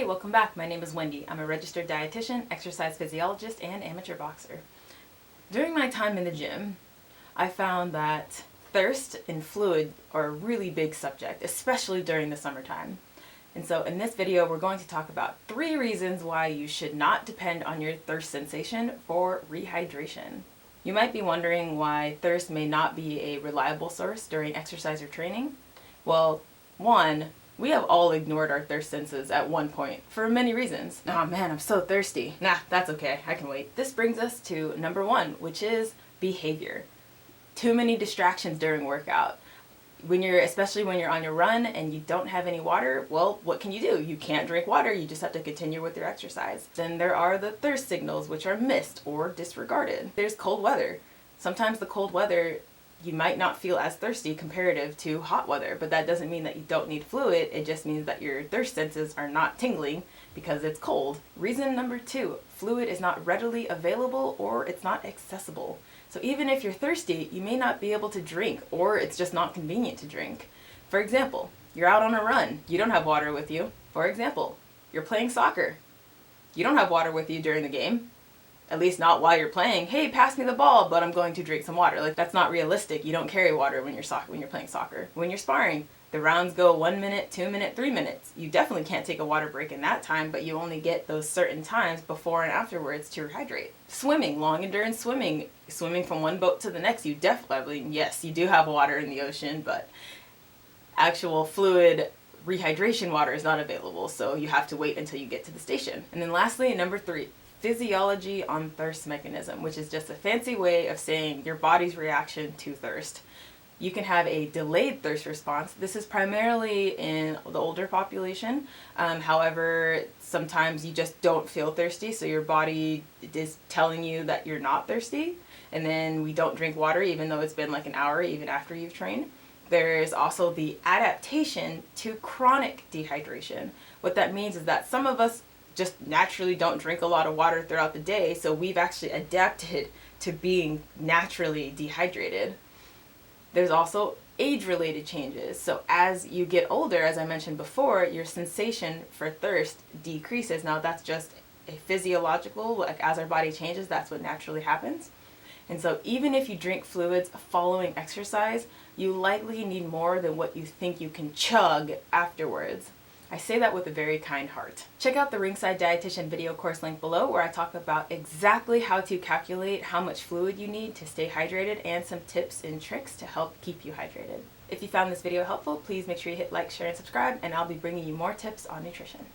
welcome back. My name is Wendy. I'm a registered dietitian, exercise physiologist, and amateur boxer. During my time in the gym, I found that thirst and fluid are a really big subject, especially during the summertime. And so in this video, we're going to talk about 3 reasons why you should not depend on your thirst sensation for rehydration. You might be wondering why thirst may not be a reliable source during exercise or training. Well, 1, we have all ignored our thirst senses at one point for many reasons. Oh man, I'm so thirsty. Nah, that's okay, I can wait. This brings us to number 1, which is behavior. Too many distractions during workout. Especially when you're on your run and you don't have any water, well, what can you do? You can't drink water, you just have to continue with your exercise. Then there are the thirst signals, which are missed or disregarded. There's cold weather. Sometimes the cold weather, you might not feel as thirsty comparative to hot weather, but that doesn't mean that you don't need fluid. It just means that your thirst senses are not tingling because it's cold. Reason number 2, fluid is not readily available or it's not accessible. So even if you're thirsty, you may not be able to drink, or it's just not convenient to drink. For example, you're out on a run, you don't have water with you. For example, you're playing soccer. You don't have water with you during the game. At least not while you're playing. Hey, pass me the ball, but I'm going to drink some water. Like, that's not realistic. You don't carry water when you're playing soccer. When you're sparring, the rounds go 1 minute, 2 minutes, 3 minutes. You definitely can't take a water break in that time, but you only get those certain times before and afterwards to rehydrate. Swimming, long endurance swimming from one boat to the next, you definitely, yes, you do have water in the ocean, but actual fluid rehydration water is not available, so you have to wait until you get to the station. And then lastly, number 3, physiology on thirst mechanism, which is just a fancy way of saying your body's reaction to thirst. You can have a delayed thirst response. This is primarily in the older population. However, sometimes you just don't feel thirsty, so your body is telling you that you're not thirsty, and then we don't drink water even though it's been like an hour even after you've trained. There's also the adaptation to chronic dehydration. What that means is that some of us just naturally don't drink a lot of water throughout the day, so we've actually adapted to being naturally dehydrated. There's also age-related changes. So as you get older, as I mentioned before, your sensation for thirst decreases. Now that's just a physiological, like as our body changes, that's what naturally happens. And so even if you drink fluids following exercise, you likely need more than what you think you can chug afterwards. I say that with a very kind heart. Check out the Ringside Dietitian video course link below, where I talk about exactly how to calculate how much fluid you need to stay hydrated and some tips and tricks to help keep you hydrated. If you found this video helpful, please make sure you hit like, share, and subscribe, and I'll be bringing you more tips on nutrition.